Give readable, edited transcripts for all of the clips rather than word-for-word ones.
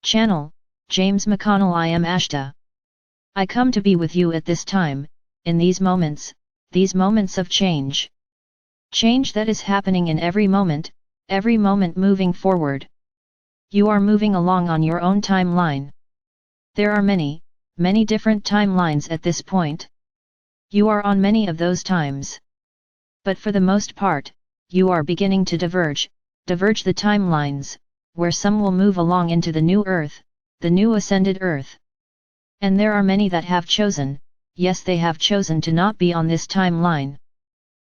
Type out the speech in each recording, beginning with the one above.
Channel, James McConnell. I am Ashtar. I come to be with you at this time, in these moments of change. Change that is happening in every moment moving forward. You are moving along on your own timeline. There are many different timelines at this point. You are on many of those times. But for the most part, you are beginning to diverge the timelines, where some will move along into the new earth, the new ascended earth. And there are many that have chosen, yes, they have chosen to not be on this timeline.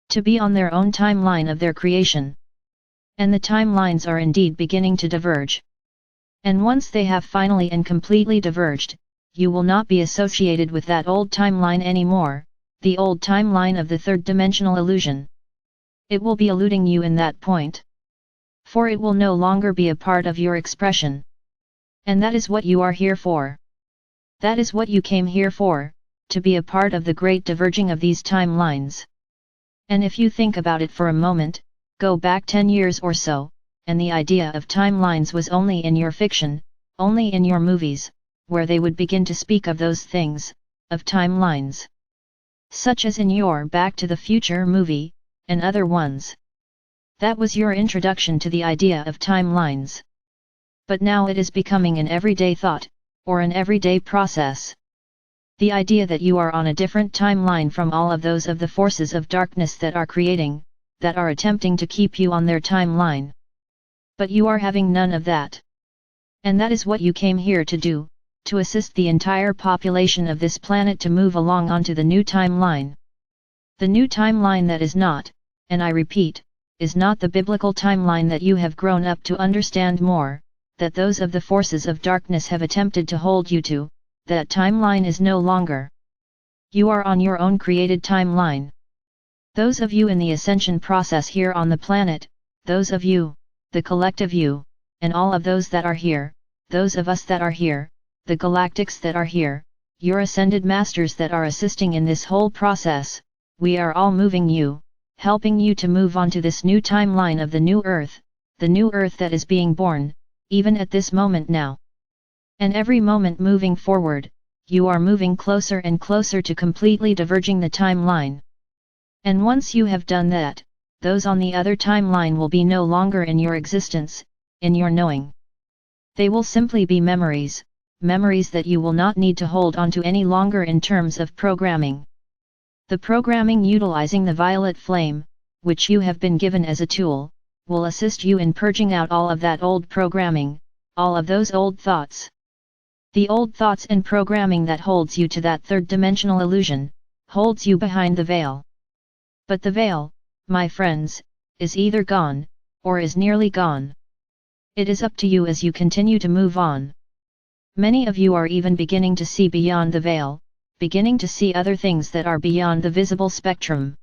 To be on their own timeline of their creation. And the timelines are indeed beginning to diverge. And once they have finally and completely diverged, you will not be associated with that old timeline anymore, the old timeline of the third-dimensional illusion. It will be eluding you in that point. For it will no longer be a part of your expression. And that is what you are here for. That is what you came here for, to be a part of the great diverging of these timelines. And if you think about it for a moment, go back 10 years or so, and the idea of timelines was only in your fiction, only in your movies, where they would begin to speak of those things, of timelines. Such as in your Back to the Future movie, and other ones. That was your introduction to the idea of timelines. But now it is becoming an everyday thought, or an everyday process. The idea that you are on a different timeline from all of those of the forces of darkness that are creating, that are attempting to keep you on their timeline. But you are having none of that. And that is what you came here to do, to assist the entire population of this planet to move along onto the new timeline. The new timeline that is not, and I repeat, is not the biblical timeline that you have grown up to understand more, that those of the forces of darkness have attempted to hold you to, that timeline is no longer. You are on your own created timeline. Those of you in the ascension process here on the planet, those of you, the collective you, and all of those that are here, those of us that are here, the galactics that are here, your ascended masters that are assisting in this whole process, we are all moving you, helping you to move on to this new timeline of the new earth that is being born, even at this moment now. And every moment moving forward, you are moving closer and closer to completely diverging the timeline. And once you have done that, those on the other timeline will be no longer in your existence, in your knowing. They will simply be memories that you will not need to hold on to any longer in terms of programming. The programming utilizing the violet flame, which you have been given as a tool, will assist you in purging out all of that old programming, all of those old thoughts. The old thoughts and programming that holds you to that third-dimensional illusion, holds you behind the veil. But the veil, my friends, is either gone, or is nearly gone. It is up to you as you continue to move on. Many of you are even beginning to see beyond the veil, beginning to see other things that are beyond the visible spectrum.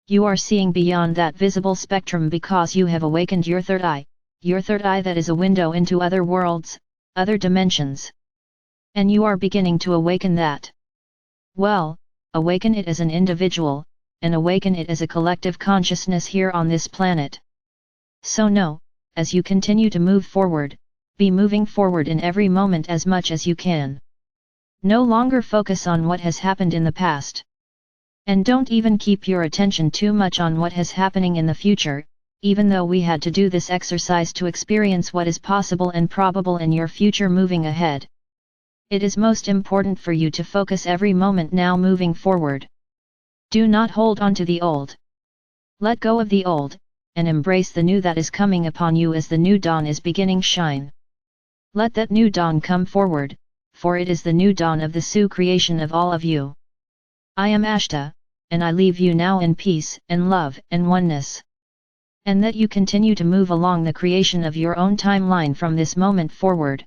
You are seeing beyond that visible spectrum because you have awakened your third eye that is a window into other worlds, other dimensions. And you are beginning to awaken that. Well, awaken it as an individual, and awaken it as a collective consciousness here on this planet. So know, as you continue to move forward, be moving forward in every moment as much as you can. No longer focus on what has happened in the past. And don't even keep your attention too much on what is happening in the future, even though we had to do this exercise to experience what is possible and probable in your future moving ahead. It is most important for you to focus every moment now moving forward. Do not hold on to the old. Let go of the old, and embrace the new that is coming upon you as the new dawn is beginning shine. Let that new dawn come forward, for it is the new dawn of the Su creation of all of you. I am Ashtar, and I leave you now in peace and love and oneness. And that you continue to move along the creation of your own timeline from this moment forward.